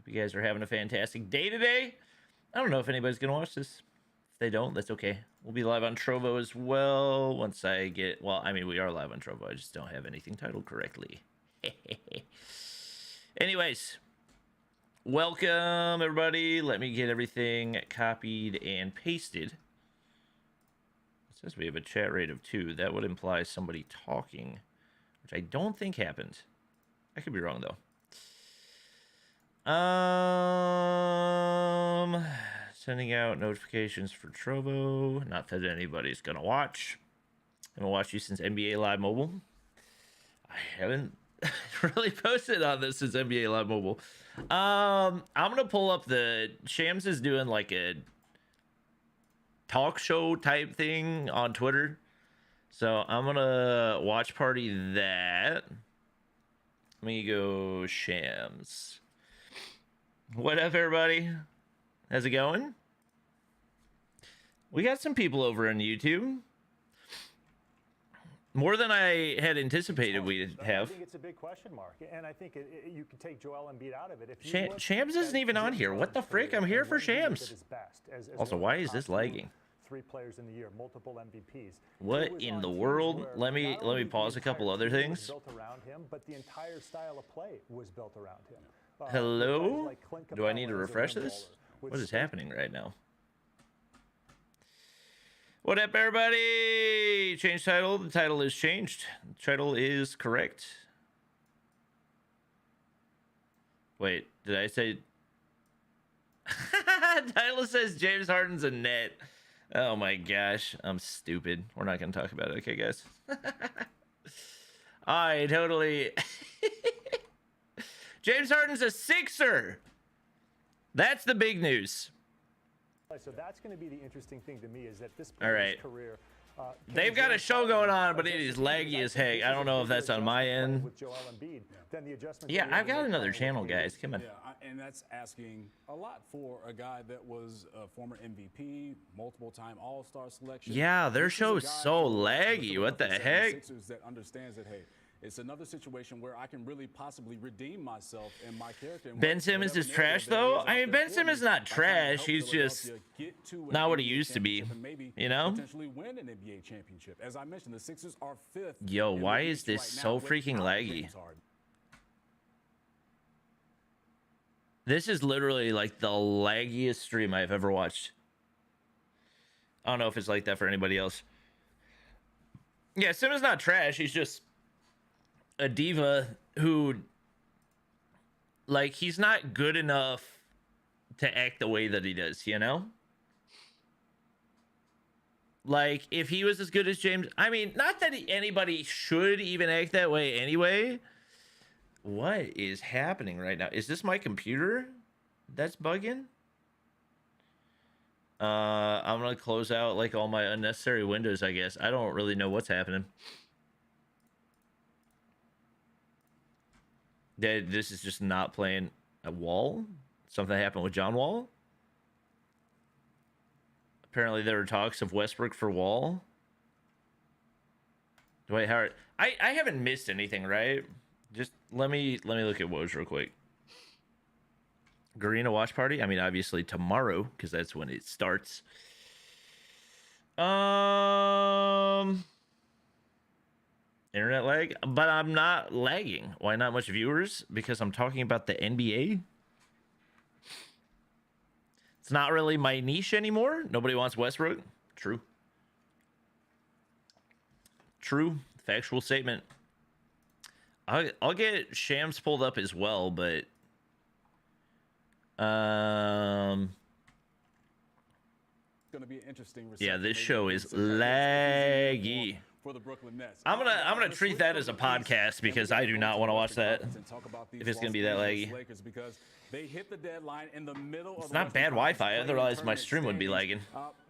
you guys are having a fantastic day today. I don't know if anybody's gonna watch this. If they don't, that's okay. We'll be live on Trovo as well once I get. Well, I mean, we are live on Trovo. I just don't have anything titled correctly. Anyways, welcome everybody. Let me get everything copied and pasted. It says we have a chat rate of 2. That would imply somebody talking, which I don't think happened. I could be wrong though. Sending out notifications for Trovo. Not that anybody's gonna watch. I'm gonna watch you since NBA Live Mobile. I haven't really posted on this since NBA Live Mobile. I'm gonna pull up the Shams is doing like a talk show type thing on Twitter. So I'm gonna watch party that. Let me go Shams. What up, everybody? How's it going? We got some people over on YouTube. More than I had anticipated we'd have. I think it's a big question mark, and I think you can take Joel Embiid out of it. If Shams isn't even on here. What the frick? I'm here for Shams. Also, why is this lagging? 3 players in the year, multiple MVPs. What in the world? Let me pause a couple other things. Built around him, but the entire style of play was built around him. Hello? Do I need to refresh this? What is happening right now? What up, everybody? Change title. The title is changed. The title is correct. Wait, did I say? Title says James Harden's a net. Oh my gosh, I'm stupid. We're not gonna talk about it, okay, guys? I totally. James Harden's a SIXER. That's the big news. So that's going to be the interesting thing to me is that this career. They've got a show going on, but it is laggy as heck. I don't know if that's on my end. Yeah, I've got another channel, guys. Come on. Yeah, and that's asking a lot for a guy that was a former MVP, multiple-time All-Star selection. Yeah, their show is so laggy. What the heck? That understands that, hey, it's another situation where I can really possibly redeem myself and my character. Ben Simmons is trash, though. I mean, Ben Simmons is not trash. He's just not what he used to be. You know? Potentially win an NBA championship. As I mentioned, the Sixers are 5th. Yo, why is this so freaking laggy? This is literally like the laggiest stream I've ever watched. I don't know if it's like that for anybody else. Yeah, Simmons is not trash. He's just a diva who, like, he's not good enough to act the way that he does, you know? Like, if he was as good as James, I mean, not that anybody should even act that way anyway. What is happening right now? Is this my computer that's bugging? I'm gonna close out like all my unnecessary windows, I guess. I don't really know what's happening. This is just not playing a Wall. Something happened with John Wall. Apparently there were talks of Westbrook for Wall. Wait, Howard, I haven't missed anything, right? Just let me look at woes real quick. Garena watch party. I mean, obviously tomorrow because that's when it starts. Internet lag, but I'm not lagging. Why not much viewers? Because I'm talking about the NBA. It's not really my niche anymore. Nobody wants Westbrook. True. True. Factual statement. I'll get Shams pulled up as well, but Gonna be an interesting. Yeah, this show is laggy. For the Brooklyn Nets. I'm gonna treat that as a podcast because I do not want to watch that if it's gonna be that laggy. Because they hit the deadline in the middle of it's not bad Wi-Fi, otherwise my stream would be lagging.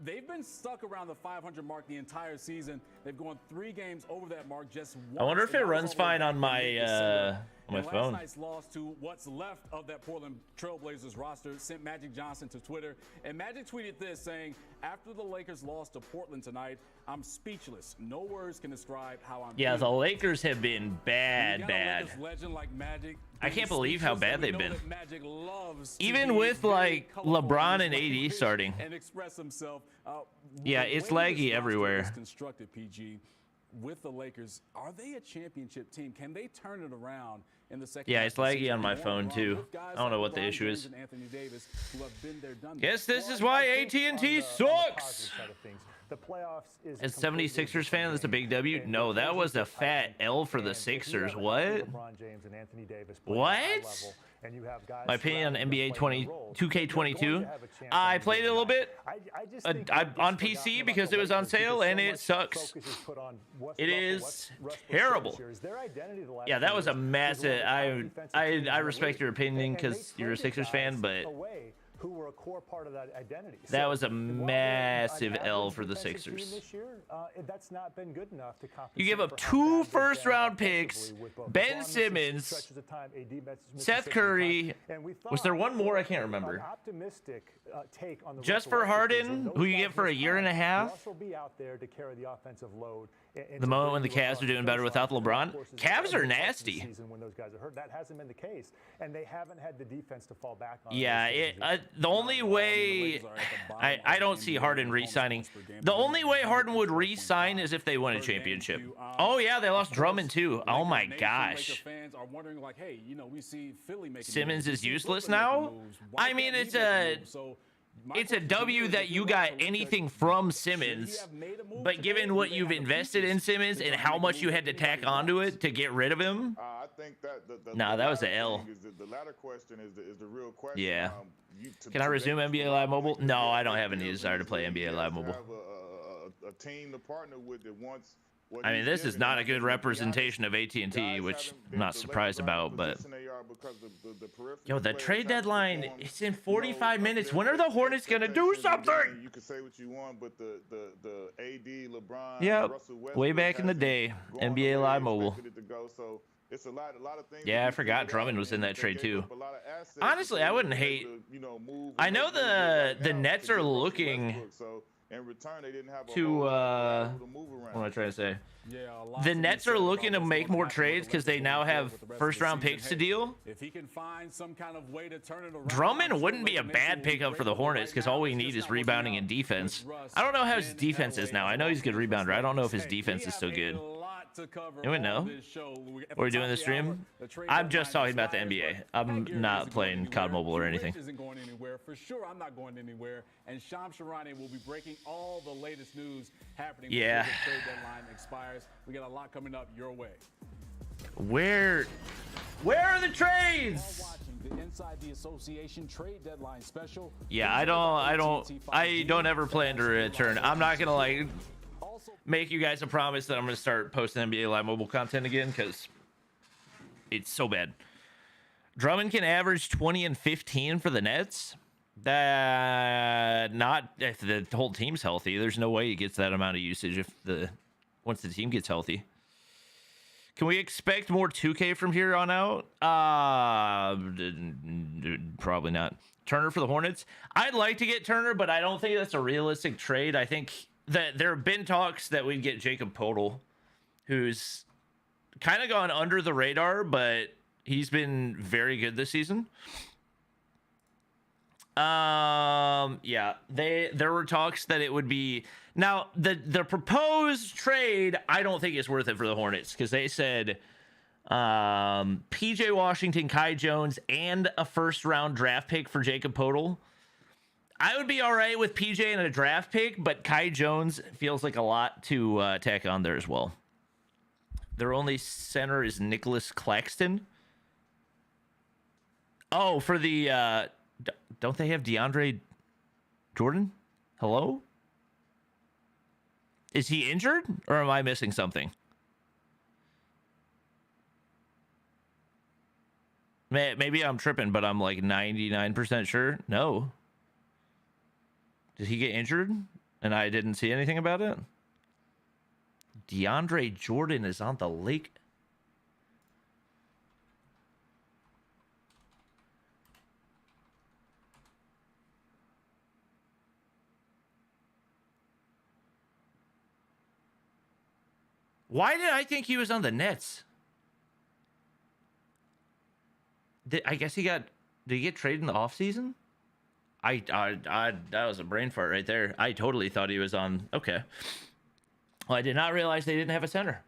They've been stuck around the 500 mark the entire season. They've gone 3 games over that mark just once. I wonder if it runs fine on my on my and phone. Last night's loss to what's left of that Portland Trailblazers roster sent Magic Johnson to Twitter. And Magic tweeted this, saying, after the Lakers lost to Portland tonight, I'm speechless. No words can describe how I'm Yeah, feeling. the Lakers have been bad. Legend like Magic, I can't believe how bad they've been. Magic loves even with like LeBron and AD starting. And express himself. Yeah, it's laggy everywhere. Constructed PG with the Lakers. Are they a championship team? Can they turn it around in the second? Yeah, it's laggy on my phone too. I don't know what the issue is. Guess this is why AT&T sucks. The playoffs is as 76ers fan, that's a big W. No, that was a fat L for the Sixers. What? What? My opinion on NBA 2K22. I played it a little bit on PC because it was on sale, and it sucks. It is terrible. Yeah, that was a massive. I respect your opinion because you're a Sixers fan, but who were a core part of that identity. That was a massive L for the Sixers. This year, that's not been good enough to you give up 2 first-round picks, Ben Simmons, Seth Curry. Was there one more? I can't remember. Just for Harden, who you get for a year and a half. The moment when the Cavs are doing better without LeBron. Cavs are nasty. That hasn't been the case, and they haven't had the defense to fall back on. Yeah, the only way I don't see Harden re-signing. The only way Harden would re-sign is if they win a championship. Oh yeah, they lost Drummond too. Oh my gosh. Simmons is useless now. I mean, it's a W that you got anything from Simmons, but given what you've invested in Simmons and how much you had to tack onto it to get rid of him, I think that that was an L. The latter question is the real question. Yeah. Can I resume NBA Live Mobile? No, I don't have any desire to play NBA Live Mobile. A team to partner with that wants. I mean, this is not a good representation of AT&T, which I'm not surprised about, but yo, the trade deadline is in 45 minutes. When are the Hornets gonna do something? You can say what you want, but the AD, LeBron, yep, Russell Westbrook, way back in the day, NBA Live Mobile. So it's a lot of things. Yeah, I forgot Drummond was in that trade too. Honestly, I wouldn't hate. I know the Nets are looking in return, they didn't have to what am I trying to say? The Nets are looking to make more trades because they now have first-round picks to deal. If he can find some kind of way to turn it around, Drummond wouldn't be a bad pickup for the Hornets because all we need is rebounding and defense. I don't know how his defense is now. I know he's a good rebounder. I don't know if his defense is still good. Anyone know? What are we doing this stream? I'm just talking about the NBA. I'm not playing COD Mobile or anything. Isn't going anywhere. For sure, I'm not going anywhere. And Shams Charania will be breaking all the latest news happening before the trade deadline expires. We got a lot coming up your way. Where are the trades? Inside the Association trade deadline special. Yeah, I don't ever plan to return. I'm not gonna like make you guys a promise that I'm gonna start posting NBA Live Mobile content again because it's so bad. Drummond can average 20 and 15 for the Nets. That not if the whole team's healthy. There's no way he gets that amount of usage once the team gets healthy. Can we expect more 2K from here on out? Probably not. Turner for the Hornets. I'd like to get Turner, but I don't think that's a realistic trade. I think that there have been talks that we'd get Jacob Poeltl, who's kind of gone under the radar, but he's been very good this season. Yeah, there were talks that it would be now the proposed trade. I don't think it's worth it for the Hornets because they said PJ Washington, Kai Jones, and a first-round draft pick for Jacob Poeltl. I would be all right with PJ and a draft pick, but Kai Jones feels like a lot to tack on there as well. Their only center is Nicholas Claxton. Oh, for the don't they have DeAndre Jordan? Hello? Is he injured or am I missing something? Maybe I'm tripping, but I'm like 99% sure. No. Did he get injured and I didn't see anything about it? DeAndre Jordan is on the Lake. Why did I think he was on the Nets? I guess did he get traded in the offseason? That was a brain fart right there. I totally thought he was on. Okay. Well, I did not realize they didn't have a center.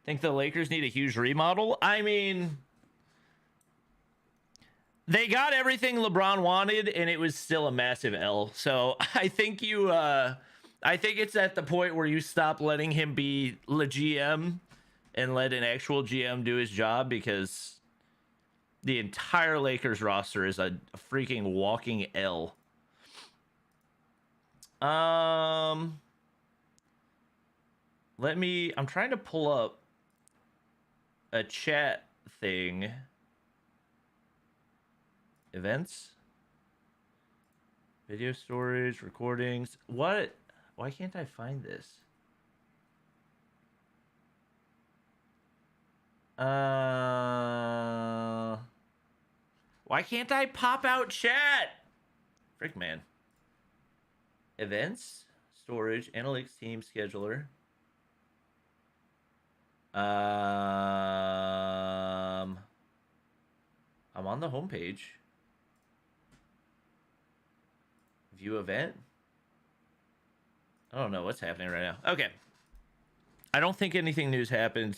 Think the Lakers need a huge remodel? I mean, they got everything LeBron wanted, and it was still a massive L. So I think I think it's at the point where you stop letting him be the GM and let an actual GM do his job, because the entire Lakers roster is a freaking walking L. I'm trying to pull up a chat thing. Events, video storage, recordings. What? Why can't I find this? Why can't I pop out chat? Frick, man. Events, storage, analytics, team, scheduler. I'm on the homepage. View event. I don't know what's happening right now. Okay. I don't think anything news happened.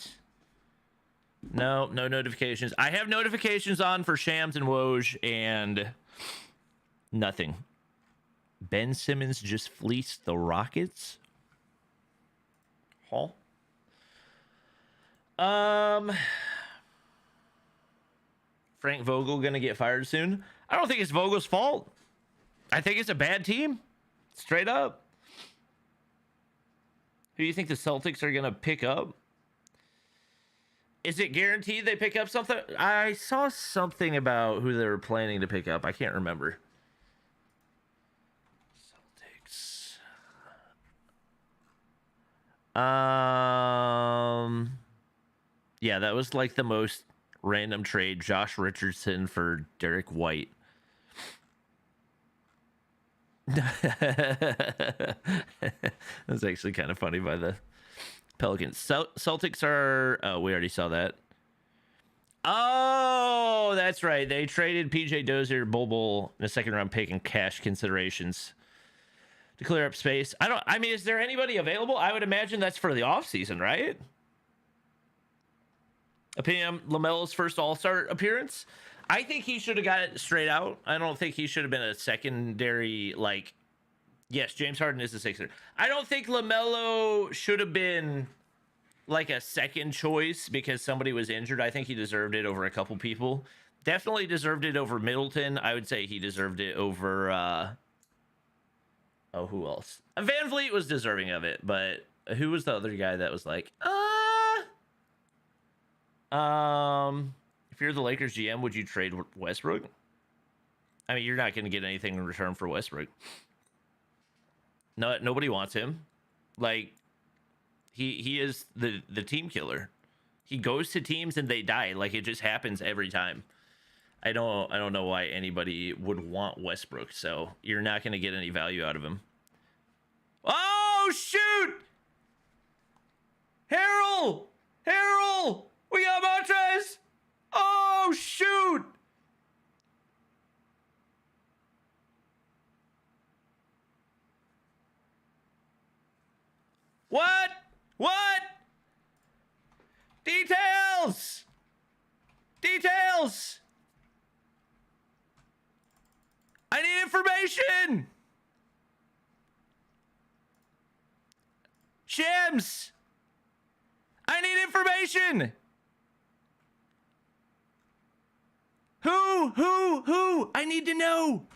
No notifications. I have notifications on for Shams and Woj, and nothing. Ben Simmons just fleeced the Rockets. Hall. Frank Vogel gonna get fired soon? I don't think it's Vogel's fault. I think it's a bad team. Straight up. Who do you think the Celtics are gonna pick up? Is it guaranteed they pick up something? I saw something about who they were planning to pick up. I can't remember. Celtics. Yeah, that was like the most random trade. Josh Richardson for Derek White. That's actually kind of funny by the Pelicans. Celtics are... Oh, we already saw that. Oh, that's right. They traded PJ Dozier, Bol in a second-round pick and cash considerations to clear up space. I mean, is there anybody available? I would imagine that's for the offseason, right? Opinion LaMelo's first All-Star appearance? I think he should have got it straight out. I don't think he should have been a secondary, like... Yes, James Harden is a Sixer. I don't think LaMelo should have been like a second choice because somebody was injured. I think he deserved it over a couple people. Definitely deserved it over Middleton. I would say he deserved it over... Oh, who else? Van Vliet was deserving of it, but who was the other guy that was like... If you're the Lakers GM, would you trade Westbrook? I mean, you're not going to get anything in return for Westbrook. No, nobody wants him. Like, he is the team killer. He goes to teams and they die. Like, it just happens every time. I don't know why anybody would want Westbrook. So you're not going to get any value out of him. Oh shoot! Harrell! We got Montrez! Oh shoot! What? Details! I need information! Shams! I need information! Who? I need to know!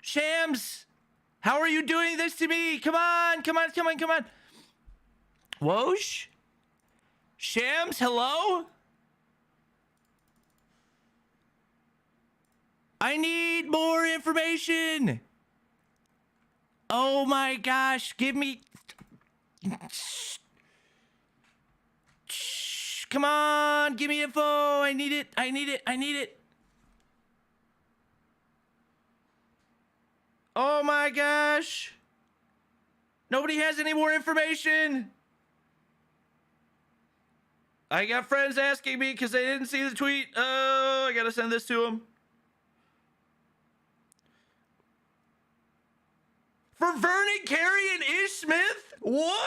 Shams! How are you doing this to me? Come on. Woj? Shams, hello? I need more information. Oh my gosh, give me... Come on, give me info. I need it. Oh my gosh. Nobody has any more information. I got friends asking me because they didn't see the tweet. Oh, I got to send this to them. For Vernon Carey and Ish Smith? What?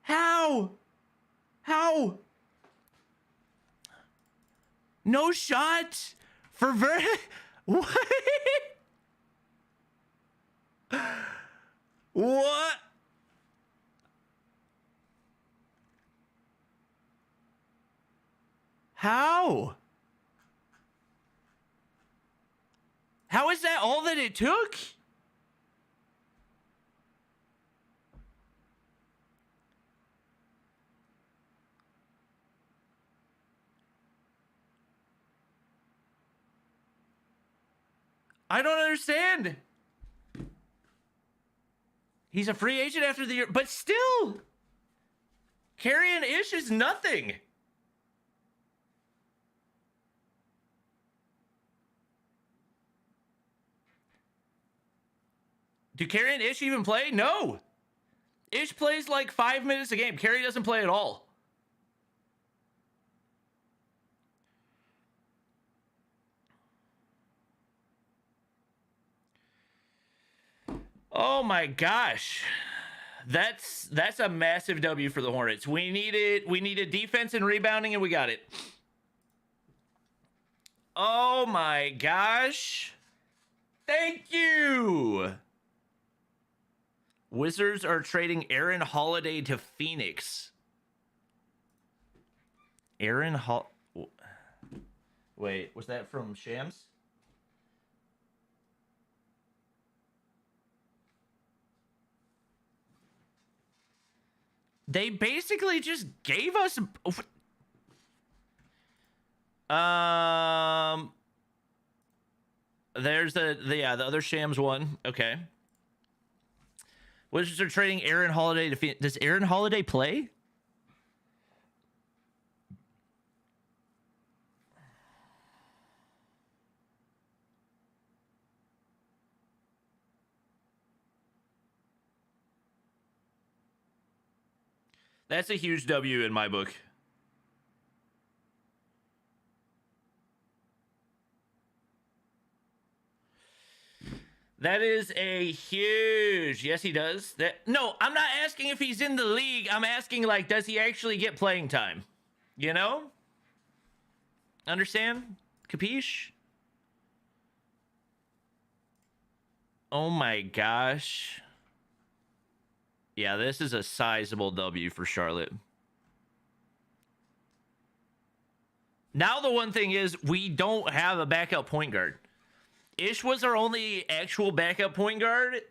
How? How? No shot for Vernon? What? What? How? How is that all that it took? I don't understand. He's a free agent after the year, but still, Carey and Ish is nothing. Do Carey and Ish even play? No. Ish plays like 5 minutes a game. Carey doesn't play at all. Oh my gosh. That's a massive W for the Hornets. We needed defense and rebounding, and we got it. Oh my gosh. Thank you. Wizards are trading Aaron Holiday to Phoenix. Wait, was that from Shams? They basically just gave us there's the other Shams one. Okay. Wizards are trading Aaron Holiday to Phoenix. Does Aaron Holiday play? That's a huge W in my book. That is a huge... Yes, he does. No, I'm not asking if he's in the league. I'm asking, like, does he actually get playing time? You know? Understand? Capiche? Oh my gosh. Yeah, this is a sizable W for Charlotte. Now the one thing is we don't have a backup point guard. Ish was our only actual backup point guard.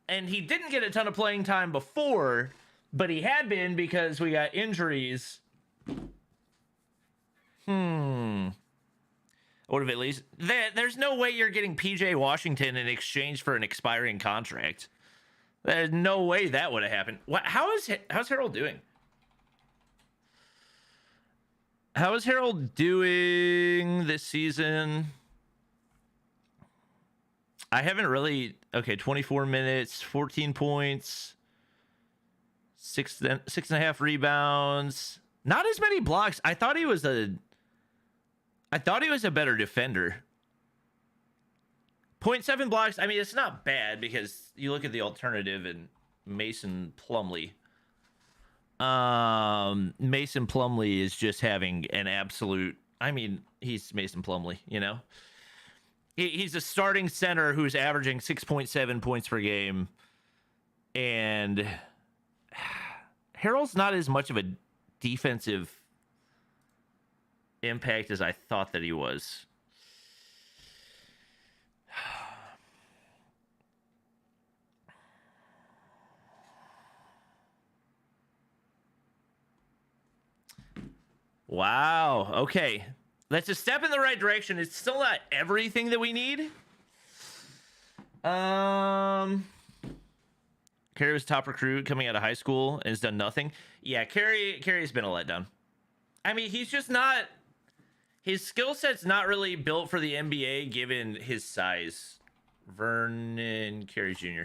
And he didn't get a ton of playing time before, but he had been because we got injuries. Would have at least... There's no way you're getting PJ Washington in exchange for an expiring contract. There's no way that would have happened. How's Harrell doing? How is Harrell doing this season? I haven't really... Okay, 24 minutes, 14 points, 6.5 rebounds. Not as many blocks. I thought he was a better defender. 0.7 blocks. I mean, it's not bad because you look at the alternative and Mason Plumlee. Mason Plumlee is just having an absolute... I mean, he's Mason Plumlee, you know? He's a starting center who's averaging 6.7 points per game. And Harrell's not as much of a defensive impact as I thought that he was. Wow. Okay. That's a step in the right direction. It's still not everything that we need. Carey was top recruit coming out of high school and has done nothing. Yeah, Carey's been a letdown. I mean, he's just not... His skill set's not really built for the NBA given his size. Vernon Carey Jr.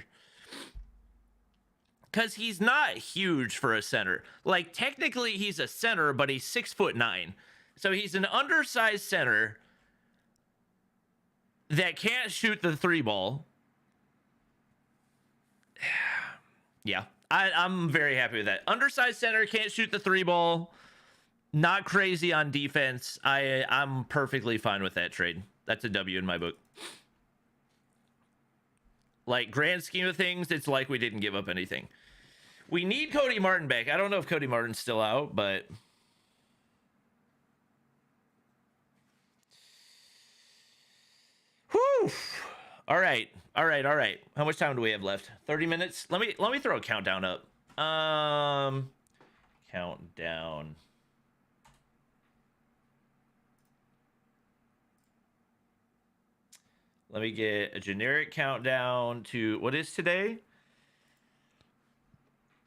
Because he's not huge for a center. Like, technically he's a center, but he's 6'9". So he's an undersized center that can't shoot the 3 ball. Yeah, I'm very happy with that. Undersized center, can't shoot the 3 ball. Not crazy on defense. I'm perfectly fine with that trade. That's a W in my book. Like, grand scheme of things, it's like we didn't give up anything. We need Cody Martin back. I don't know if Cody Martin's still out, but... Whew. All right. How much time do we have left? 30 minutes? Let me throw a countdown up. Countdown. Let me get a generic countdown to what is today?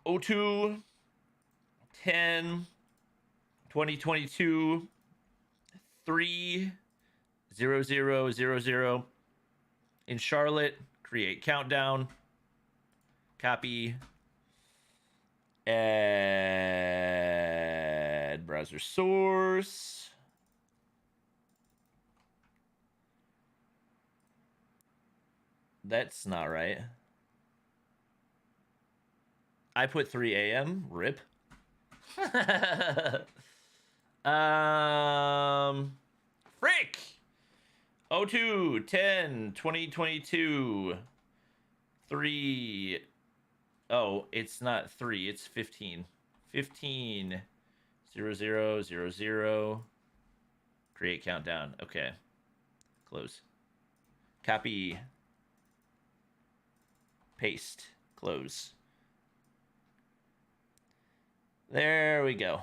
02 10 2022 3 0 0 0 0 in Charlotte. Create countdown, copy, add browser source. That's not right. I put 3 a.m. Rip. Frick. 02 10 2022 3. Oh, it's not 3, it's 15. 15 0 0 0 0. Create countdown. Okay. Close. Copy. Paste. Close. There we go.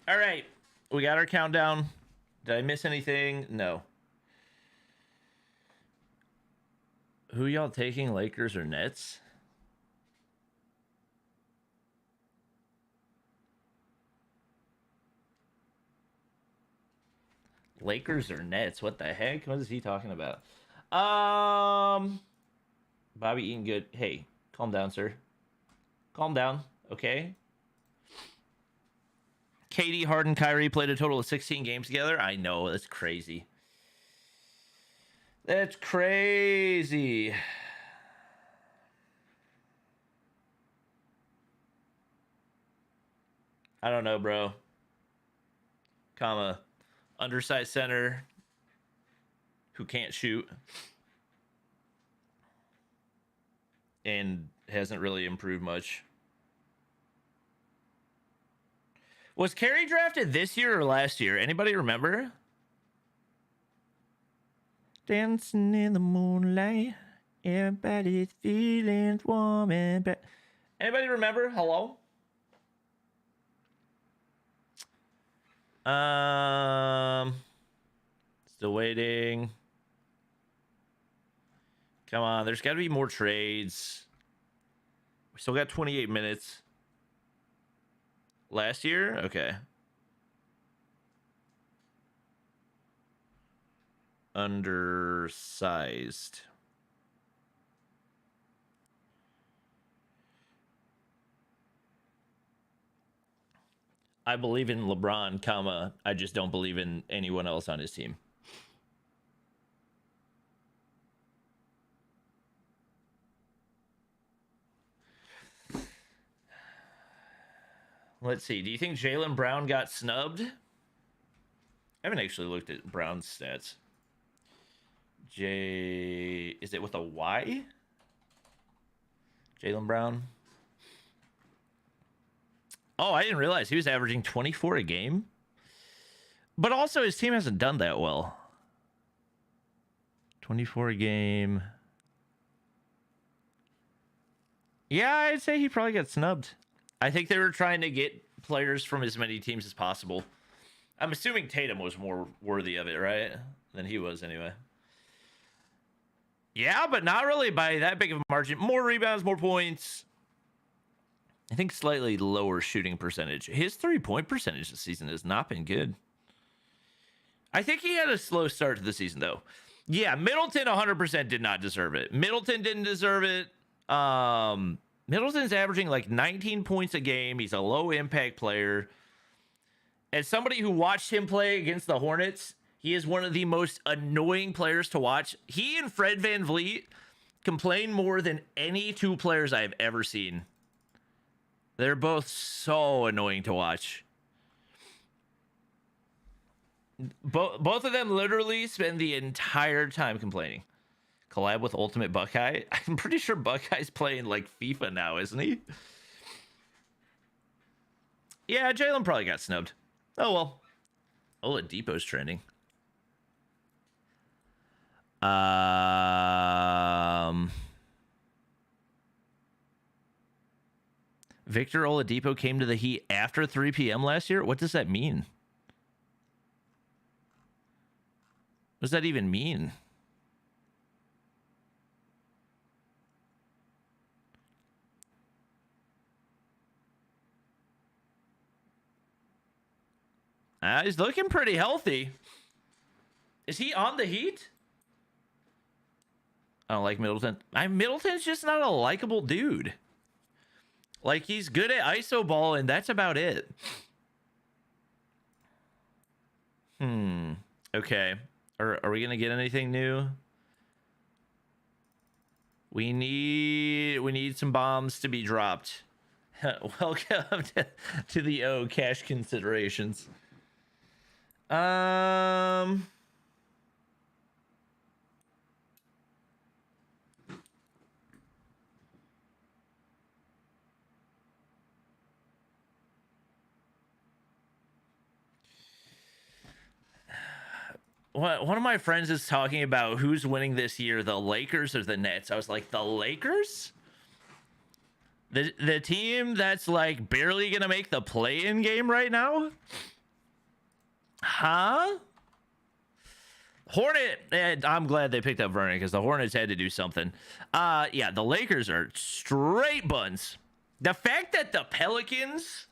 All right. We got our countdown. Did I miss anything? No. Who y'all taking, Lakers or Nets? Lakers or Nets? What the heck? What is he talking about? Bobby Eaton good. Hey, calm down, sir. Calm down, okay? KD, Harden, Kyrie played a total of 16 games together. I know, that's crazy. That's crazy. I don't know, bro. Comma. Undersized center who can't shoot and hasn't really improved much. Was Carey drafted this year or last year? Anybody remember? Dancing in the moonlight, everybody's feeling warm and bad. Anybody remember? Hello? Still waiting. Come on, there's got to be more trades. We still got 28 minutes. Last year? Okay. Undersized. I believe in LeBron, comma, I just don't believe in anyone else on his team. Let's see. Do you think Jaylen Brown got snubbed? I haven't actually looked at Brown's stats. Is it with a Y? Jaylen Brown. Oh, I didn't realize he was averaging 24 a game. But also his team hasn't done that well. 24 a game. Yeah, I'd say he probably got snubbed. I think they were trying to get players from as many teams as possible. I'm assuming Tatum was more worthy of it, right? Than he was anyway. Yeah, but not really by that big of a margin. More rebounds, more points. I think slightly lower shooting percentage. His 3-point percentage this season has not been good. I think he had a slow start to the season, though. Yeah, Middleton 100% did not deserve it. Middleton didn't deserve it. Middleton's averaging like 19 points a game. He's a low impact player. As somebody who watched him play against the Hornets, he is one of the most annoying players to watch. He and Fred VanVleet complain more than any two players I've ever seen. They're both so annoying to watch. Both of them literally spend the entire time complaining. Collab with Ultimate Buckeye. I'm pretty sure Buckeye's playing like FIFA now, isn't he? Yeah, Jalen probably got snubbed. Oh well. Oladipo's trending. Victor Oladipo came to the Heat after 3 p.m. last year? What does that mean? What does that even mean? He's looking pretty healthy. Is he on the Heat? I don't like Middleton. Middleton's just not a likable dude. Like, he's good at ISO ball, and that's about it. Okay. Are we gonna get anything new? We need some bombs to be dropped. Welcome to the cash considerations. One of my friends is talking about who's winning this year, the Lakers or the Nets. I was like, the Lakers? The team that's like barely gonna make the play-in game right now? Huh? And I'm glad they picked up Vernon because the Hornets had to do something. Yeah, the Lakers are straight buns. The fact that the Pelicans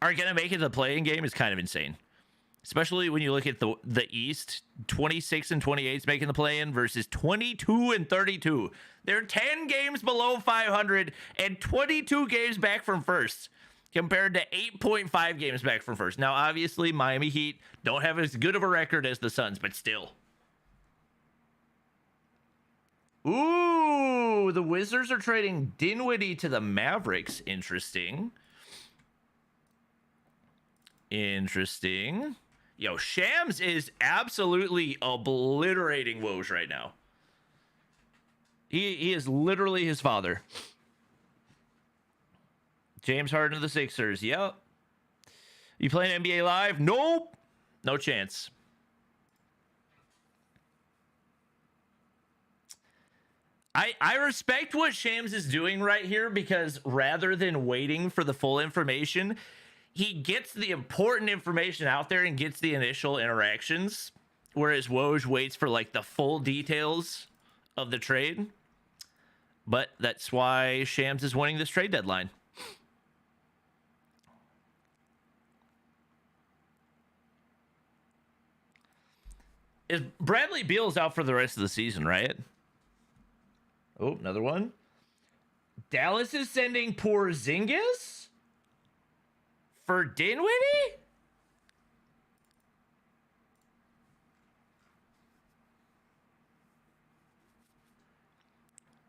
are gonna make it to the play-in game is kind of insane. Especially when you look at the East, 26 and 28 is making the play-in versus 22 and 32. They're 10 games below 500 and 22 games back from first, compared to 8.5 games back from first. Now, obviously, Miami Heat don't have as good of a record as the Suns, but still. Ooh, the Wizards are trading Dinwiddie to the Mavericks. Interesting. Interesting. Yo, Shams is absolutely obliterating woes right now. He is literally his father. James Harden of the Sixers. Yep. You playing NBA Live? Nope. No chance. I respect what Shams is doing right here because rather than waiting for the full information, he gets the important information out there and gets the initial interactions, whereas Woj waits for like the full details of the trade. But that's why Shams is winning this trade deadline. Is Bradley Beal's out for the rest of the season, right? Oh, another one. Dallas is sending Porzingis for Dinwiddie?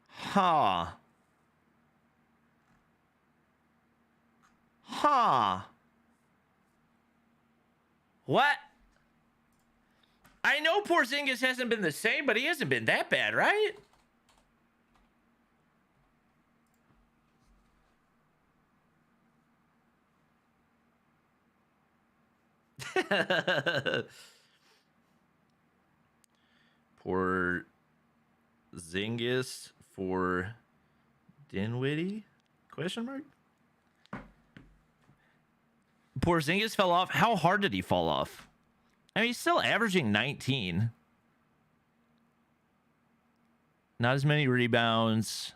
Huh. What? I know Porzingis hasn't been the same, but he hasn't been that bad, right? Porzingis for Dinwiddie? Question mark? Porzingis fell off. How hard did he fall off? I mean, he's still averaging 19. Not as many rebounds.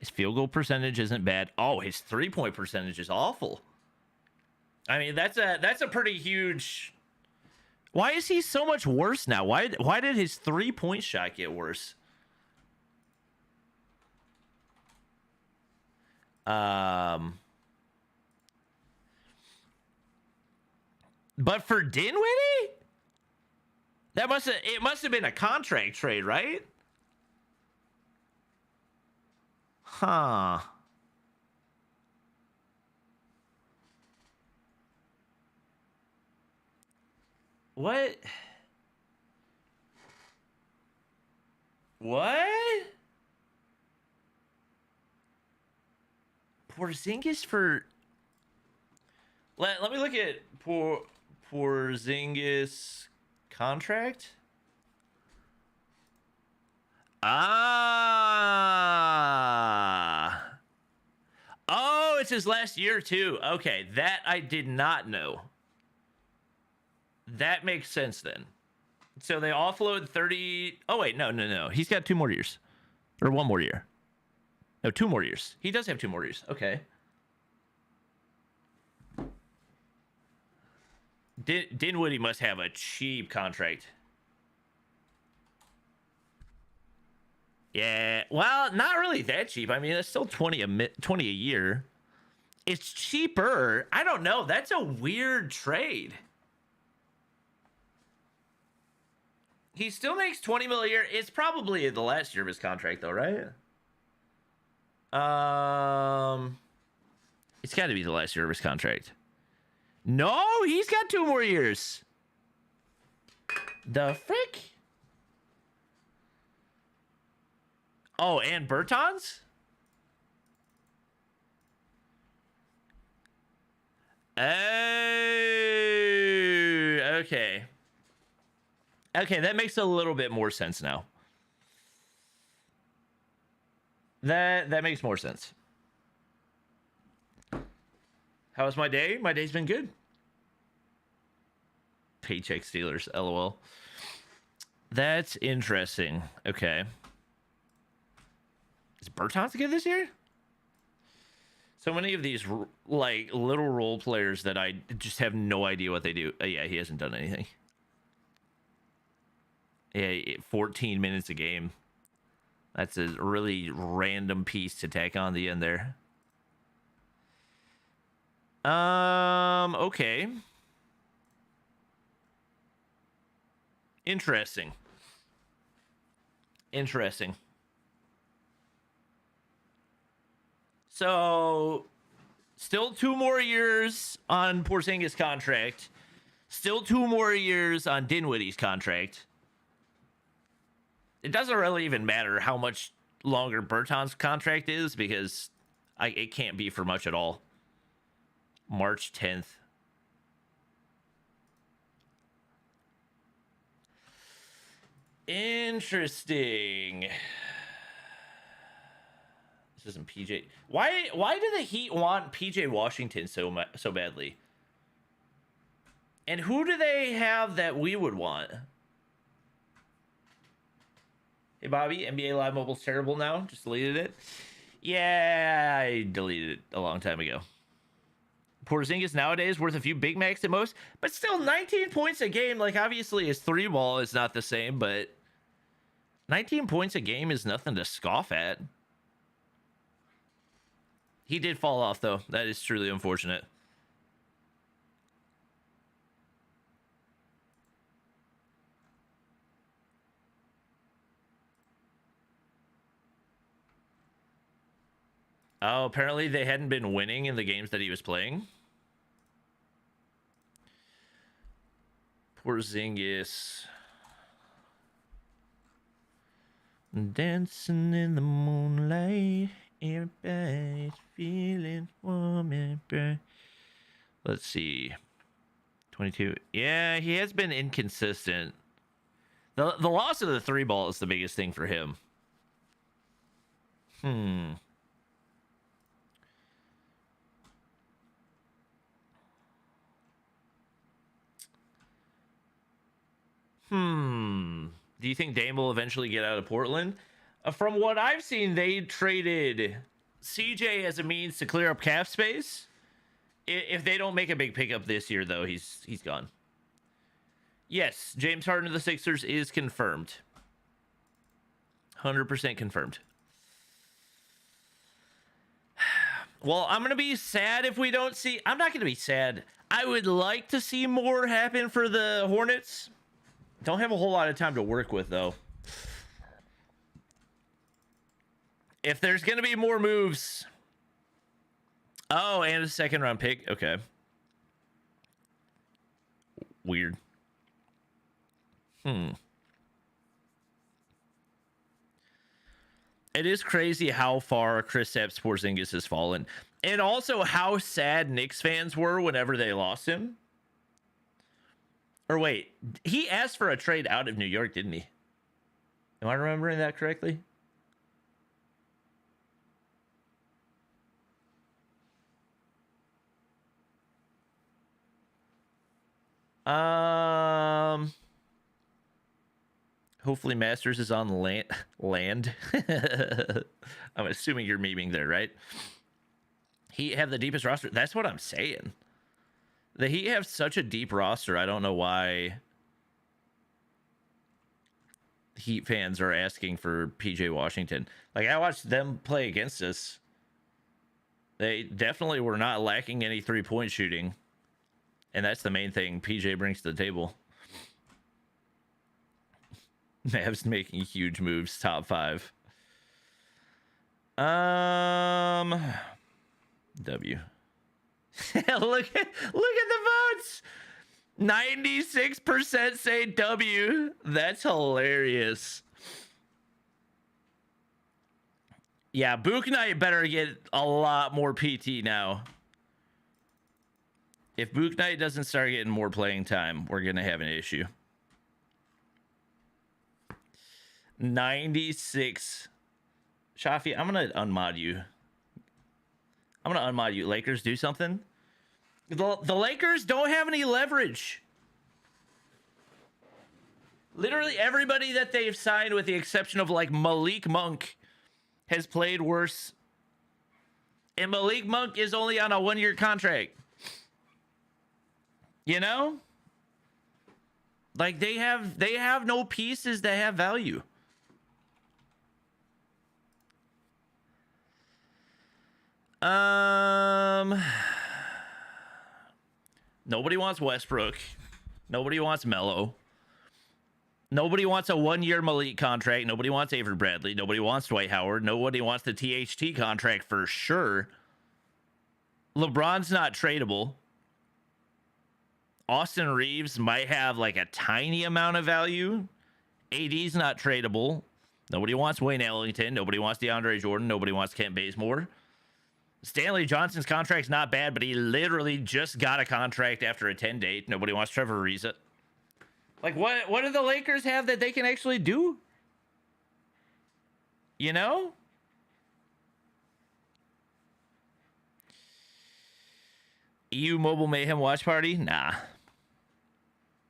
His field goal percentage isn't bad. Oh, his 3-point percentage is awful. I mean, that's a pretty huge. Why is he so much worse now? Why did his 3-point shot get worse? But for Dinwiddie, it must have been a contract trade, right? Huh. What? Porzingis for... Let me look at Porzingis contract. Oh, it's his last year too. Okay, that I did not know. That makes sense then. So they offload 30. Oh wait, no. He's got 2 more years, or 1 more year. No, 2 more years. He does have 2 more years. Okay. Dinwiddie must have a cheap contract. Yeah, well, not really that cheap. I mean, it's still 20 a year. It's cheaper. I don't know. That's a weird trade. He still makes 20 mil a year. It's probably the last year of his contract, though, right? It's got to be the last year of his contract. No, he's got 2 more years. The frick? Oh, and Bertans? Oh, okay. Okay, that makes a little bit more sense now. That makes more sense. How was my day? My day's been good. Paycheck Steelers, LOL. That's interesting. Okay. Is Bertans good this year? So many of these like little role players that I just have no idea what they do. Yeah, he hasn't done anything. Yeah, 14 minutes a game. That's a really random piece to tack on the end there. Okay. Interesting. So, still 2 more years on Porzingis' contract. Still 2 more years on Dinwiddie's contract. It doesn't really even matter how much longer Bertans' contract is because it can't be for much at all. March 10th. Interesting. This isn't PJ. Why do the Heat want PJ Washington so badly? And who do they have that we would want? Hey, Bobby, NBA Live Mobile's terrible now. Just deleted it. Yeah, I deleted it a long time ago. Porzingis nowadays worth a few Big Macs at most, but still 19 points a game. Like, obviously his 3-ball is not the same, but 19 points a game is nothing to scoff at. He did fall off, though. That is truly unfortunate. Oh, apparently they hadn't been winning in the games that he was playing. Porzingis. Dancing in the moonlight. Everybody's feeling warm and bright. Let's see. 22. Yeah, he has been inconsistent. The loss of the 3-ball is the biggest thing for him. Do you think Dame will eventually get out of Portland? From what I've seen, they traded CJ as a means to clear up cap space. If they don't make a big pickup this year, though, he's gone. Yes, James Harden of the Sixers is confirmed. 100% confirmed. Well, I'm going to be sad if we don't see... I'm not going to be sad. I would like to see more happen for the Hornets. Don't have a whole lot of time to work with, though. If there's going to be more moves... Oh, and a second round pick. Okay. Weird. It is crazy how far Kristaps Porzingis has fallen. And also how sad Knicks fans were whenever they lost him. Or wait, he asked for a trade out of New York, didn't he? Am I remembering that correctly? Hopefully Masters is on land. I'm assuming you're memeing there, right? Heat have the deepest roster. That's what I'm saying. The Heat have such a deep roster. I don't know why Heat fans are asking for PJ Washington. Like, I watched them play against us. They definitely were not lacking any three-point shooting. And that's the main thing PJ brings to the table. Mavs making huge moves, top 5. W. look at the votes. 96% say W. That's hilarious. Yeah, Book Knight better get a lot more PT now. If Book Knight doesn't start getting more playing time, we're going to have an issue. 96. Shafi, I'm going to unmod you. I'm going to unmod you. Lakers, do something. The Lakers don't have any leverage. Literally everybody that they've signed, with the exception of like Malik Monk, has played worse. And Malik Monk is only on a 1-year contract. You know? Like, they have no pieces that have value. Nobody wants Westbrook. Nobody wants Melo. Nobody wants a 1-year Malik contract. Nobody wants Avery Bradley. Nobody wants Dwight Howard. Nobody wants the THT contract for sure. LeBron's not tradable. Austin Reeves might have like a tiny amount of value. AD's not tradable. Nobody wants Wayne Ellington. Nobody wants DeAndre Jordan. Nobody wants Kent Bazemore. Stanley Johnson's contract's not bad, but he literally just got a contract after a 10-date. Nobody wants Trevor Ariza. Like, what do the Lakers have that they can actually do? You know? EU Mobile Mayhem Watch Party? Nah.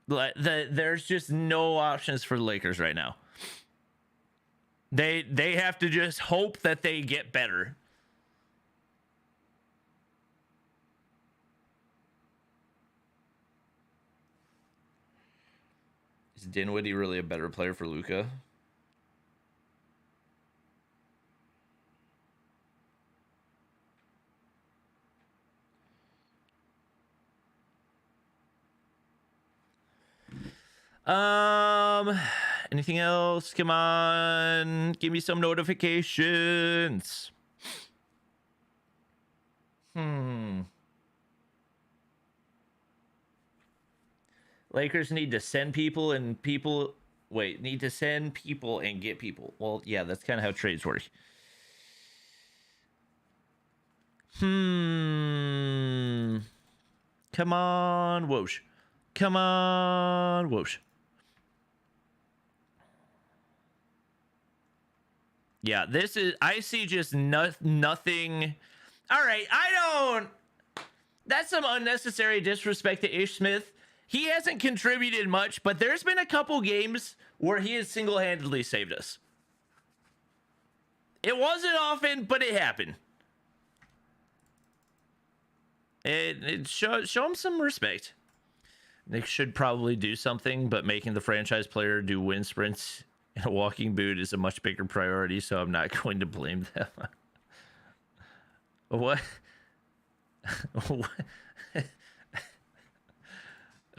There's just no options for the Lakers right now. They have to just hope that they get better. Is Dinwiddie really a better player for Luka? Anything else? Come on, give me some notifications. Lakers need to send people and people... Wait, need to send people and get people. Well, yeah, that's kind of how trades work. Come on, Woosh. Come on, Woosh. Yeah, this is... I see just nothing... All right, I don't... That's some unnecessary disrespect to Ish Smith. He hasn't contributed much, but there's been a couple games where he has single-handedly saved us. It wasn't often, but it happened. Show him some respect. Nick should probably do something, but making the franchise player do wind sprints in a walking boot is a much bigger priority, so I'm not going to blame them. What? What?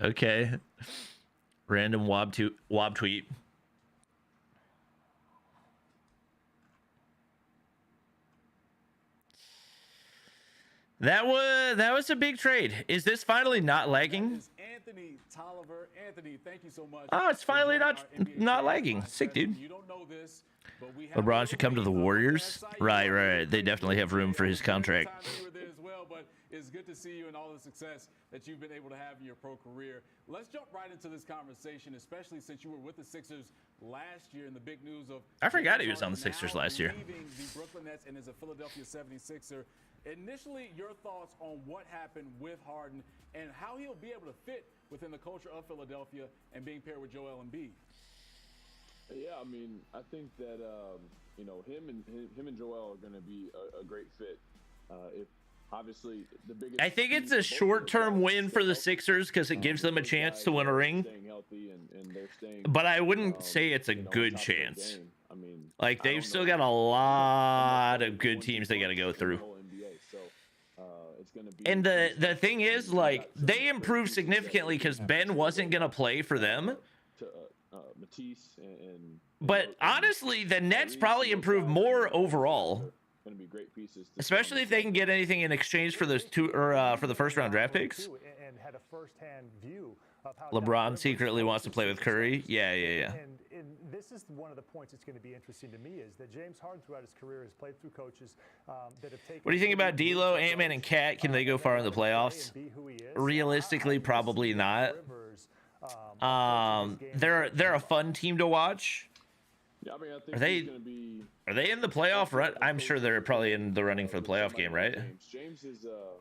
Okay. Random wob tweet. That was a big trade. Is this finally not lagging? Anthony Tolliver. Anthony, thank you so much. Oh, it's finally not lagging. Sick, dude. You don't know this, but we have LeBron should come to the Warriors. Right. They definitely have room for his contract. But it's good to see you and all the success that you've been able to have in your pro career. Let's jump right into this conversation, especially since you were with the Sixers last year and the big news of... I forgot he was on the Sixers last year. Leaving the Brooklyn Nets and is a Philadelphia 76er. Initially, your thoughts on what happened with Harden and how he'll be able to fit within the culture of Philadelphia and being paired with Joel Embiid. Yeah, I mean, I think that him and Joel are going to be a great fit. If obviously the biggest, I think it's a short-term win for the Sixers because it gives them a chance to win a ring. But I wouldn't say it's a good chance. I mean, like they've still got a lot of good teams they got to go through. And the thing is, like, they improved significantly because Ben wasn't going to play for them. But honestly, the Nets probably improved more overall. Especially if they can get anything in exchange for those for the first round draft picks. LeBron secretly wants to play with Curry. Yeah. And this is one of the points that's going to be interesting to me is that James Harden throughout his career has played through coaches that have taken... What do you think about D'Lo, Ant-Man, and Cat? Can they go far in the playoffs? Realistically, probably not. They're a fun team to watch. Yeah, I mean, I think Are they in the playoff run? I'm sure they're probably in the running for the playoff game, right? James is a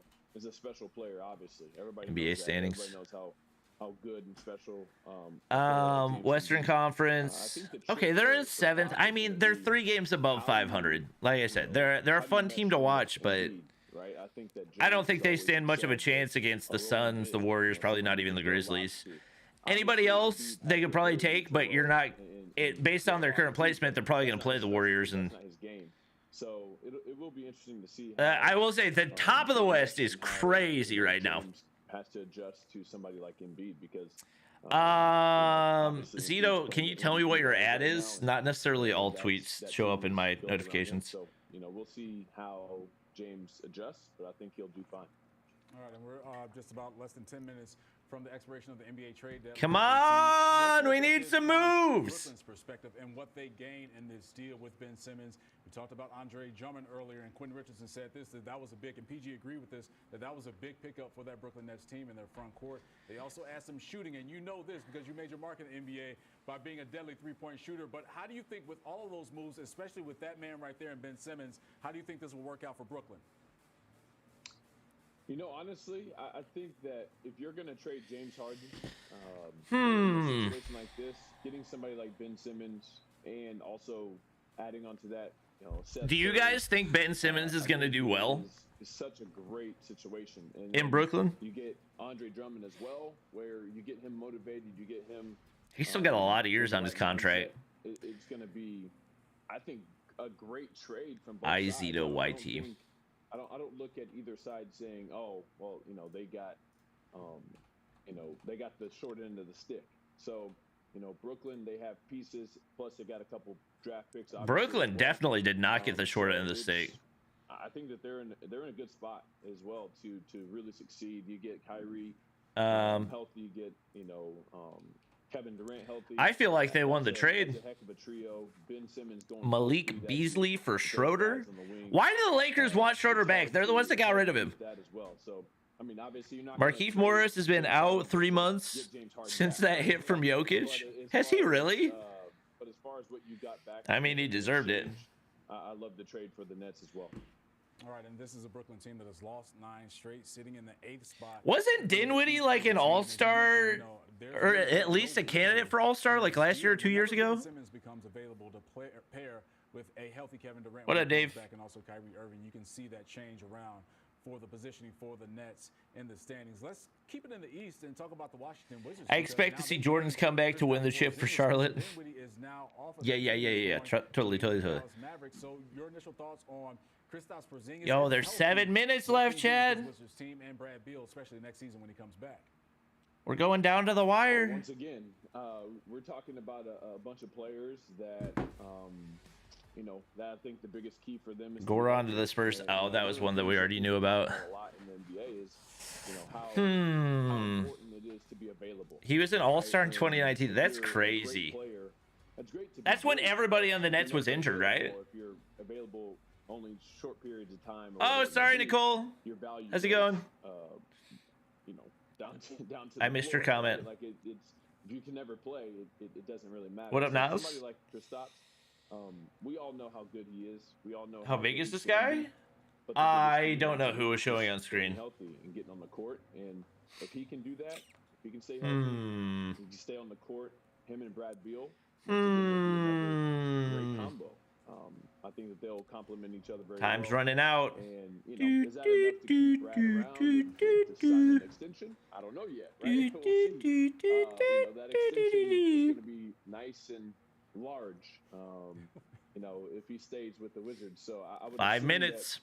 special player, obviously. Everybody NBA knows standings. Everybody knows how good and special. Western Conference. Okay, they're in 7th. I mean, they're 3 games above 500. Like I said, they're a fun team to watch, but I don't think they stand much of a chance against the Suns, the Warriors, probably not even the Grizzlies. Anybody else they could probably take, but you're not. Based on their current placement, they're probably going to play the Warriors. And so it will be interesting to see. I will say the top of the West is crazy right now. Has to adjust to somebody like Embiid because. Zito, can you tell me what your ad is? Not necessarily all tweets show up in my notifications. So we'll see how James adjusts, but I think he'll do fine. All right, and we're just about less than 10 minutes from the expiration of the NBA trade deadline. Come on, we need some moves. Brooklyn's perspective and what they gained in this deal with Ben Simmons. We talked about Andre Drummond earlier, and Quentin Richardson said that was a big, and PG agreed with this, that was a big pickup for that Brooklyn Nets team in their front court. They also added some shooting, and you know this because you made your mark in the NBA by being a deadly three-point shooter. But how do you think with all of those moves, especially with that man right there and Ben Simmons, how do you think this will work out for Brooklyn? Honestly, I think that if you're going to trade James Harden, in a situation like this, getting somebody like Ben Simmons and also adding on to that, do you guys think Ben Simmons is going to do well? It's such a great situation. And in Brooklyn? You get Andre Drummond as well, where you get him motivated, you get him... He's still got a lot of years on his contract. It's going to be, I think, a great trade from both sides. YT. I don't look at either side saying, oh, well, they got, they got the short end of the stick. So, Brooklyn, they have pieces, plus they got a couple draft picks. Brooklyn definitely did not get the short end of the stick. I think that they're in a good spot as well to really succeed. You get Kyrie healthy, you get, Kevin Durant healthy. I feel like they won the trade. A heck of a trio. Ben Simmons going Malik Beasley for Schroeder. Why do the Lakers want Schroeder back? They're the ones that got rid of him. That as well. So, I mean, obviously you're not Markieff Morris has been out 3 months since that hit from Jokic. Has he really? But as far as what you got back, I mean, he deserved it. I love the trade for the Nets as well. All right, and this is a Brooklyn team that has lost 9 straight, sitting in the 8th spot. Wasn't Dinwiddie like an all-star, or at least a candidate for all-star, like last year or 2 years ago? Simmons becomes available to pair with a healthy Kevin Durant. What up, Dave? And also Kyrie Irving. You can see that change around for the positioning for the Nets in the standings. Let's keep it in the East and talk about the Washington Wizards. I expect to see Jordan's come back to win the chip for Charlotte. Yeah. Totally. Mavericks. So your initial thoughts on Kristaps Porzingis? Yo, there's 7 minutes left, Chad. Wizards team and Brad Beal, especially next season when he comes back. We're going down to the wire. Once again, we're talking about a bunch of players that, that I think the biggest key for them is. Go on to the Spurs. Oh, that was one that we already knew about. A lot in the NBA is, how important it is to be available. He was an All-Star in 2019. That's crazy. That's when everybody on the Nets was injured, right? If you're available only short periods of time. Oh, sorry, Nicole. How's it going? Down to I missed your comment. Like it's if you can never play, it doesn't really matter. What up, Niles? Somebody like Kristaps, we all know how good he is. We all know how big good is this he can guy? be. But I don't know who was showing on screen. Healthy and getting on the court, and if he can do that, if he can stay healthy, if he stay on the court, him and Brad Beal, great combo. I think that they'll complement each other very well. Time's running out. And is that enough to keep Brad around and to sign an extension? I don't know yet. Right? We'll see. That extension is going to be nice and large. If he stays with the Wizards, so I would 5 minutes.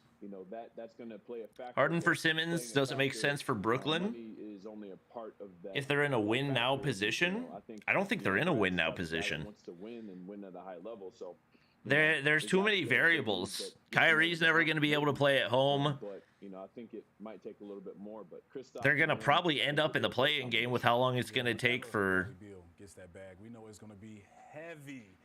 That's going to play a factor. Harden for Simmons doesn't make sense for Brooklyn. Money is only a part of that. If they're in a win now position, I don't think they're in a win now position. Wants to win and win at a high level, so. There's too many variables. Kyrie's never going to be able to play at home. But I think it might take a little bit more. But They're going to probably end up in the play-in game with how long it's going to take for gets that bag. We know it's going to be heavy.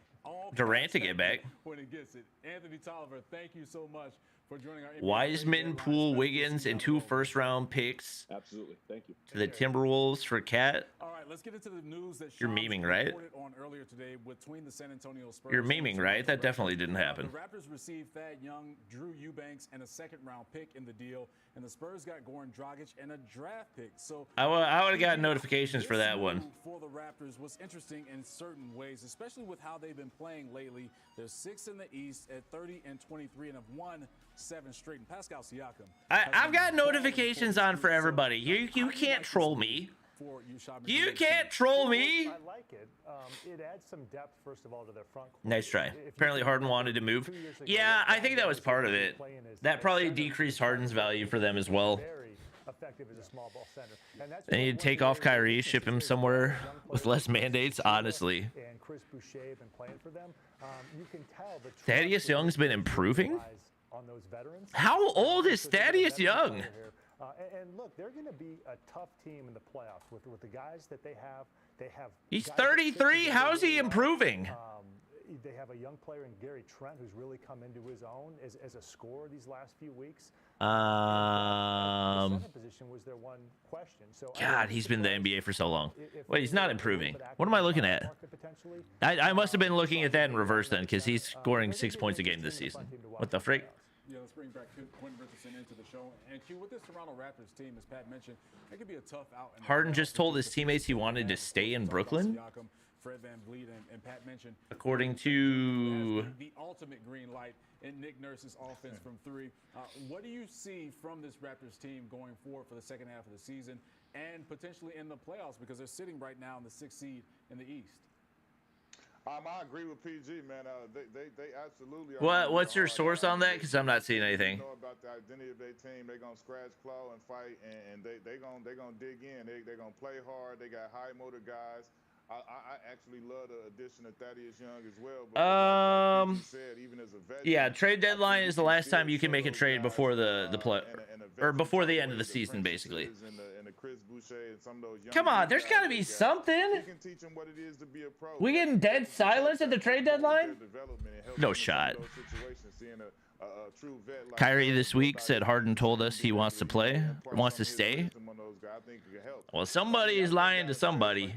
Durant to get back. When he gets it. Anthony Tolliver, thank you so much for joining our Wiseman, Poole, Wiggins, and 2 first-round picks. Absolutely. Thank you. To the Timberwolves for Cat. All right, let's get into the news that you're memeing, right? On earlier today between the San Antonio Spurs. You're memeing, right? That definitely didn't happen. The Raptors received Thad Young, Drew Eubanks, and a second-round pick in the deal, and the Spurs got Goran Dragic and a draft pick. So I would have gotten notifications for that one. For the Raptors was interesting in certain ways, especially with how they've been playing lately. They're 6th in the East at 30-23 and have won 7 straight. And Pascal Siakam. I've got notifications on for everybody. You can't troll me. You can't troll me. I like it. It adds some depth, first of all, to their front court. Nice try. Apparently Harden wanted to move. Yeah, I think that was part of it. That probably decreased Harden's value for them as well. Effective as a small ball center. And that's they need to take off Kyrie, ship him somewhere with less mandates, honestly. And Chris Boucher have been playing for them. You can tell the Thaddeus Young's been improving. On those veterans. How old is Thaddeus Young? And look, they're going to be a tough team in the playoffs with the guys that they have. He's 33. How's he improving? They have a young player in Gary Trent who's really come into his own as a scorer these last few weeks. The center position was their one question. So God, he's been in the NBA for so long. Wait, he's not improving. What am I looking at? I must have been looking at that in reverse then, because he's scoring 6 points a game this season. What the frick? Yeah, let's bring back Quinn Richardson into the show. And Q, with this Toronto Raptors team, as Pat mentioned, it could be a tough out. Harden just told his teammates he wanted to stay in Brooklyn. Fred VanVleet and Pat mentioned, according to the ultimate green light in Nick Nurse's offense from 3. What do you see from this Raptors team going forward for the second half of the season and potentially in the playoffs, because they're sitting right now in the 6th seed in the East? I agree with PG, man. They absolutely. What's your source on that? Because I'm not seeing anything. Know about the identity of their team. They're gonna scratch, claw, and fight, and they gonna dig in. They're gonna play hard. They got high motor guys. I actually love the addition of Thaddeus Young as well. But like said, even as a veteran, yeah, trade deadline is the last time you can make a trade before the play, or before the end of the season, basically. Come on, there's got to be something. We getting dead silence at the trade deadline? No shot. Kyrie this week said Harden told us he wants to play, wants to stay. Well, somebody is lying to somebody.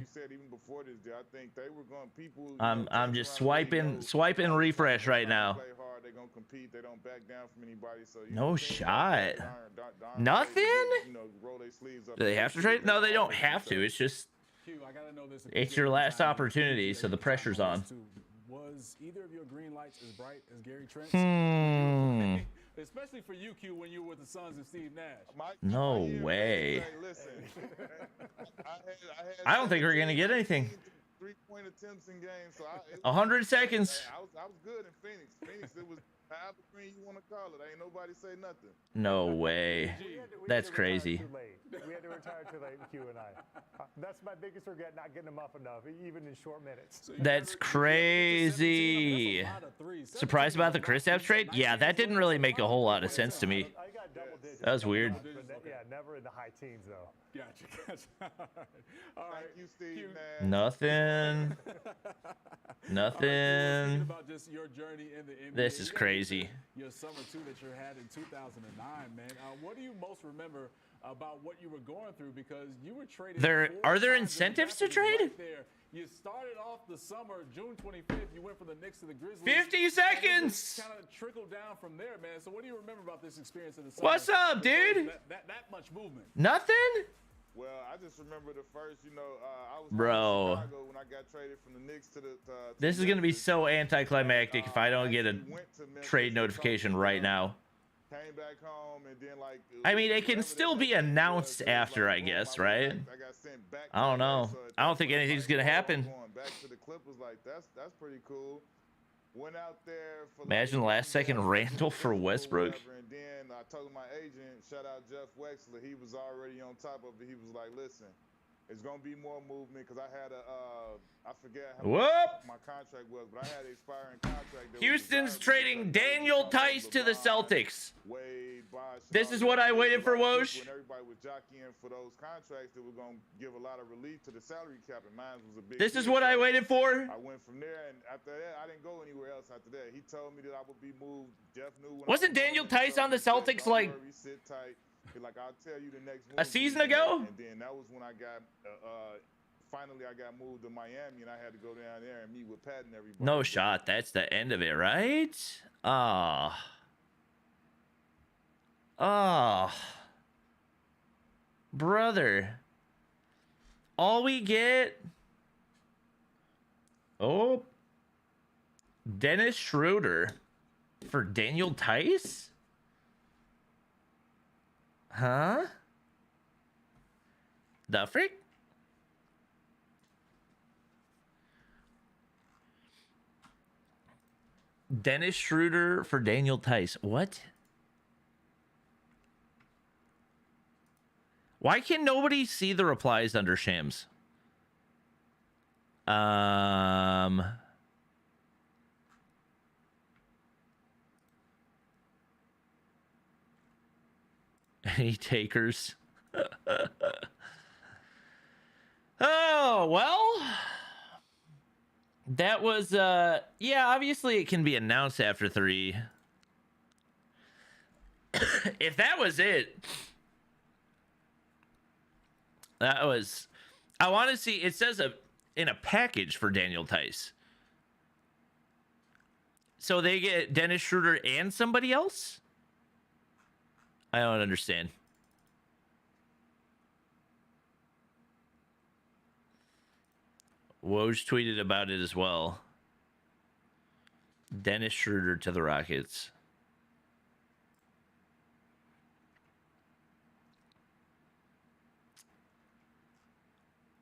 I'm just swiping refresh right now. No shot. Nothing? Do they have to trade? No, they don't have to. It's just it's your last opportunity, so the pressure's on. Was either of your green lights as bright as Gary Trent's? Especially for you, Q, when you were with the Suns and Steve Nash. No way. Listen, I don't think we're going to get anything. 3-point attempts in games. So 100 seconds. I was good in Phoenix. Phoenix, it was however green you want to call it. Ain't nobody say nothing. No way. That's crazy. We had to retire too late, Q and I. That's my biggest regret, not getting them up enough, even in short minutes. So That's crazy. Surprised about the Kristaps trade? Yeah, that didn't really make a whole lot of sense to me. I got double digits. That was weird. Yeah, never in the high teens, though. Gotcha. All right. Thank you, Steve Nash. Nothing. Nothing. About just your journey in the NBA. This is crazy. Your summer two that you had in 2009, man. What do you most remember about what you were going through? Because you were traded. Are there incentives to trade? Right there. You started off the summer, June 25th. You went from the Knicks to the Grizzlies. 50 seconds. Kind of trickled down from there, man. So what do you remember about this experience in the summer? What's up, dude? That much movement. Nothing? Well, I just remember the first, I was Bro. in Chicago when I got traded from the Knicks to the. This is going to be so anticlimactic if I don't get a trade notification right now. Came back home and then I mean, it can still be announced after, I guess, right? I got sent back. I don't know. I don't think anything's going to happen. Going back to the Clippers, that's pretty cool. Went out there for Imagine last second Randall for Westbrook. And then I told my agent, shout out Jeff Wexler, he was already on top of it. He was like, listen, it's going to be more movement because I had I forget how much my contract was, but I had an expiring contract. Houston's trading Daniel Tice to the Celtics. Wade, Bosh, This is what I waited for, Woj. When everybody was jockeying for those contracts that were going to give a lot of relief to the salary cap, and mine was a big This is deal. what I waited for. I went from there, and after that, I didn't go anywhere else after that. He told me that I would be moved. Jeff knew. Wasn't Daniel Tice on the Celtics like sit tight. Like, I'll tell you the next a season ago? And then that was when I got, finally I got moved to Miami, and I had to go down there and meet with Pat and everybody. No shot. That's the end of it, right? Brother. All we get. Oh. Dennis Schroeder for Daniel Tice? Huh? The frick? Dennis Schroeder for Daniel Tice. What? Why can nobody see the replies under Shams? Any takers? Oh, well. That was, yeah, obviously it can be announced after 3. If that was it, that was, I want to see, it says in a package for Daniel Tice. So they get Dennis Schroeder and somebody else? I don't understand. Woj tweeted about it as well. Dennis Schroeder to the Rockets.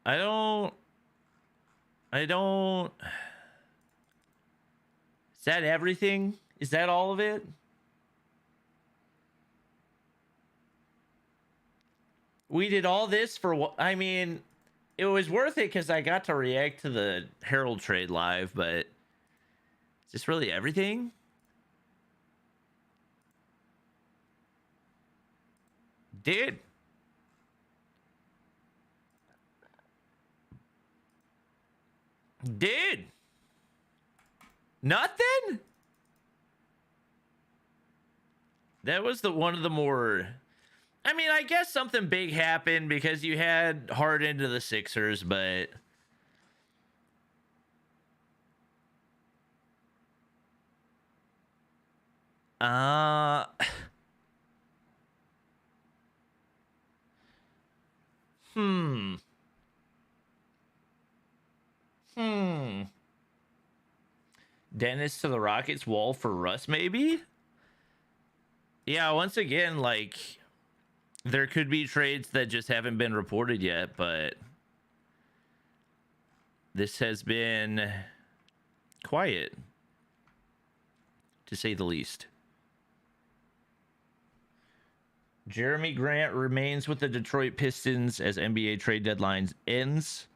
I don't. Is that everything? Is that all of it? We did all this for what? I mean, it was worth it because I got to react to the Harrell trade live, but is this really everything? Dude. Dude. Nothing? That was one of the more... I mean, I guess something big happened because you had Harden to the Sixers, but... Dennis to the Rockets, Wall for Russ, maybe? Yeah, once again, like, there could be trades that just haven't been reported yet, but this has been quiet, to say the least. Jeremy Grant remains with the Detroit Pistons as NBA trade deadline ends.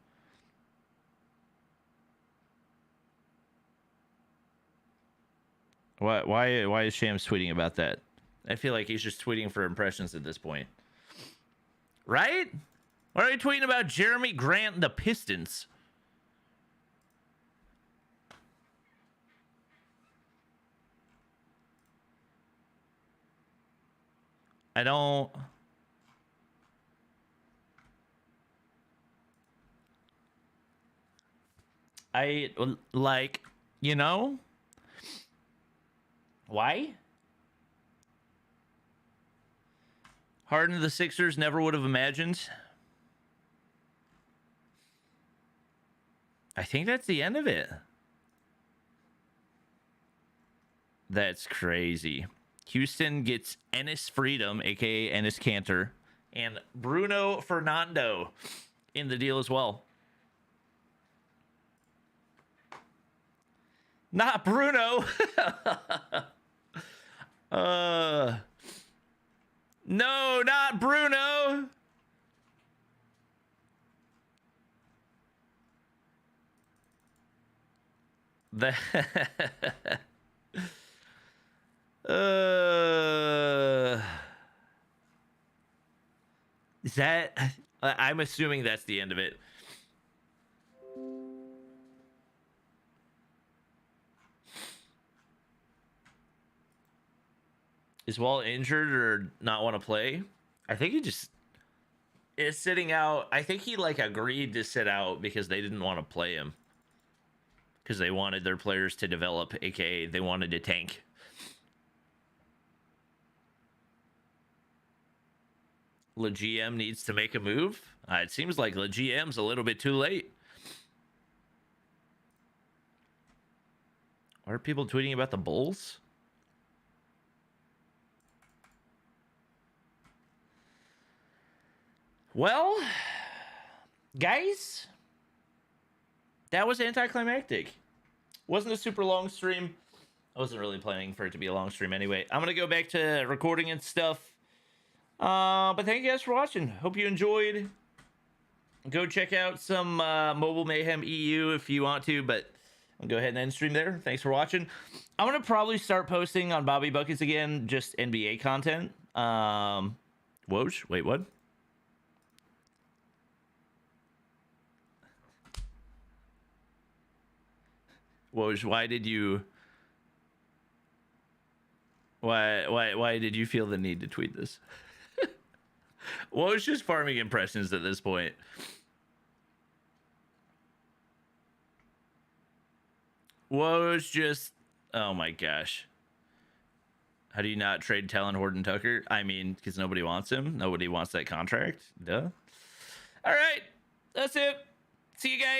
Why is Shams tweeting about that? I feel like he's just tweeting for impressions at this point. Right? Why are you tweeting about Jeremy Grant and the Pistons? I don't... I, like, you know? Why? Harden to the Sixers, never would have imagined. I think that's the end of it. That's crazy. Houston gets Ennis Freedom, aka Ennis Cantor, and Bruno Fernando in the deal as well. Not Bruno. No, not Bruno. The is that? I'm assuming that's the end of it. Is Wall injured or not want to play? I think he just is sitting out. I think he like agreed to sit out because they didn't want to play him. Because they wanted their players to develop, aka they wanted to tank. Le GM needs to make a move. It seems like Le GM's a little bit too late. Why are people tweeting about the Bulls? Well, guys, that was anticlimactic. Wasn't a super long stream. I wasn't really planning for it to be a long stream anyway. I'm going to go back to recording and stuff. But thank you guys for watching. Hope you enjoyed. Go check out some Mobile Mayhem EU if you want to, but I'll go ahead and end stream there. Thanks for watching. I'm going to probably start posting on Bobby Buckets again, just NBA content. Woj? Wait, what? Woj, why did you... Why did you feel the need to tweet this? Woj just farming impressions at this point. Woj just... Oh my gosh. How do you not trade Talon Horton Tucker? I mean, because nobody wants him. Nobody wants that contract. Duh. All right. That's it. See you guys.